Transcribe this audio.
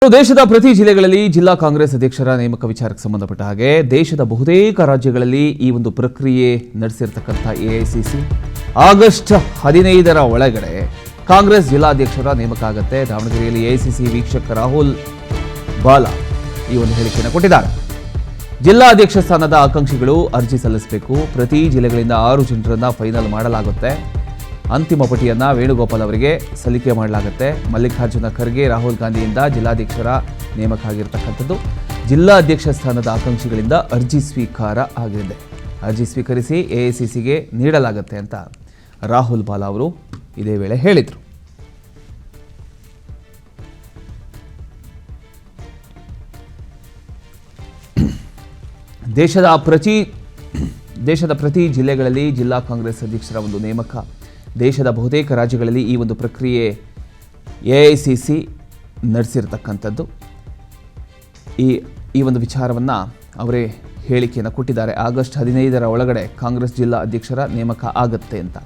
ದೇಶದ ಪ್ರತಿ ಜಿಲ್ಲೆಗಳಲ್ಲಿ ಜಿಲ್ಲಾ ಕಾಂಗ್ರೆಸ್ ಅಧ್ಯಕ್ಷರ ನೇಮಕ ವಿಚಾರಕ್ಕೆ ಸಂಬಂಧಪಟ್ಟ ಹಾಗೆ ದೇಶದ ಬಹುತೇಕ ರಾಜ್ಯಗಳಲ್ಲಿ ಈ ಒಂದು ಪ್ರಕ್ರಿಯೆ ನಡೆಸಿರ್ತಕ್ಕಂಥ ಎಐಸಿಸಿ ಆಗಸ್ಟ್ 15ರ ಒಳಗಡೆ ಕಾಂಗ್ರೆಸ್ ಜಿಲ್ಲಾಧ್ಯಕ್ಷರ ನೇಮಕ ಆಗುತ್ತೆ. ದಾವಣಗೆರೆಯಲ್ಲಿ ಎಐಸಿಸಿ ವೀಕ್ಷಕ ರಾಹುಲ್ ಬಾಲಾ ಈ ಒಂದು ಹೇಳಿಕೆಯನ್ನು ಕೊಟ್ಟಿದ್ದಾರೆ. ಜಿಲ್ಲಾಧ್ಯಕ್ಷ ಸ್ಥಾನದ ಆಕಾಂಕ್ಷಿಗಳು ಅರ್ಜಿ ಸಲ್ಲಿಸಬೇಕು. ಪ್ರತಿ ಜಿಲ್ಲೆಗಳಿಂದ 6 ಜನರನ್ನ ಫೈನಲ್ ಮಾಡಲಾಗುತ್ತೆ. ಅಂತಿಮ ಪಟ್ಟಿಯನ್ನು ವೇಣುಗೋಪಾಲ್ ಅವರಿಗೆ ಸಲ್ಲಿಕೆ ಮಾಡಲಾಗುತ್ತೆ. ಮಲ್ಲಿಕಾರ್ಜುನ ಖರ್ಗೆ, ರಾಹುಲ್ ಗಾಂಧಿಯಿಂದ ಜಿಲ್ಲಾಧ್ಯಕ್ಷರ ನೇಮಕ ಆಗಿರತಕ್ಕಂಥದ್ದು. ಜಿಲ್ಲಾಧ್ಯಕ್ಷ ಸ್ಥಾನದ ಆಕಾಂಕ್ಷಿಗಳಿಂದ ಅರ್ಜಿ ಸ್ವೀಕಾರ ಆಗಿದೆ. ಅರ್ಜಿ ಸ್ವೀಕರಿಸಿ ಎಐಸಿಸಿಗೆ ನೀಡಲಾಗುತ್ತೆ ಅಂತ ರಾಹುಲ್ ಬಾಲಾ ಅವರು ಇದೇ ವೇಳೆ ಹೇಳಿದರು. ದೇಶದ ಪ್ರತಿ ಜಿಲ್ಲೆಗಳಲ್ಲಿ ಜಿಲ್ಲಾ ಕಾಂಗ್ರೆಸ್ ಅಧ್ಯಕ್ಷರ ಒಂದು ನೇಮಕ. ದೇಶದ ಬಹುತೇಕ ರಾಜ್ಯಗಳಲ್ಲಿ ಈ ಒಂದು ಪ್ರಕ್ರಿಯೆ ಎಐಸಿಸಿ ನಡೆಸಿರ್ತಕ್ಕಂಥದ್ದು. ಈ ಒಂದು ವಿಚಾರವನ್ನು ಅವರೇ ಹೇಳಿಕೆಯನ್ನು ಕೊಟ್ಟಿದ್ದಾರೆ. ಆಗಸ್ಟ್ 15ರ ಒಳಗಡೆ ಕಾಂಗ್ರೆಸ್ ಜಿಲ್ಲಾ ಅಧ್ಯಕ್ಷರ ನೇಮಕ ಆಗುತ್ತೆ ಅಂತ.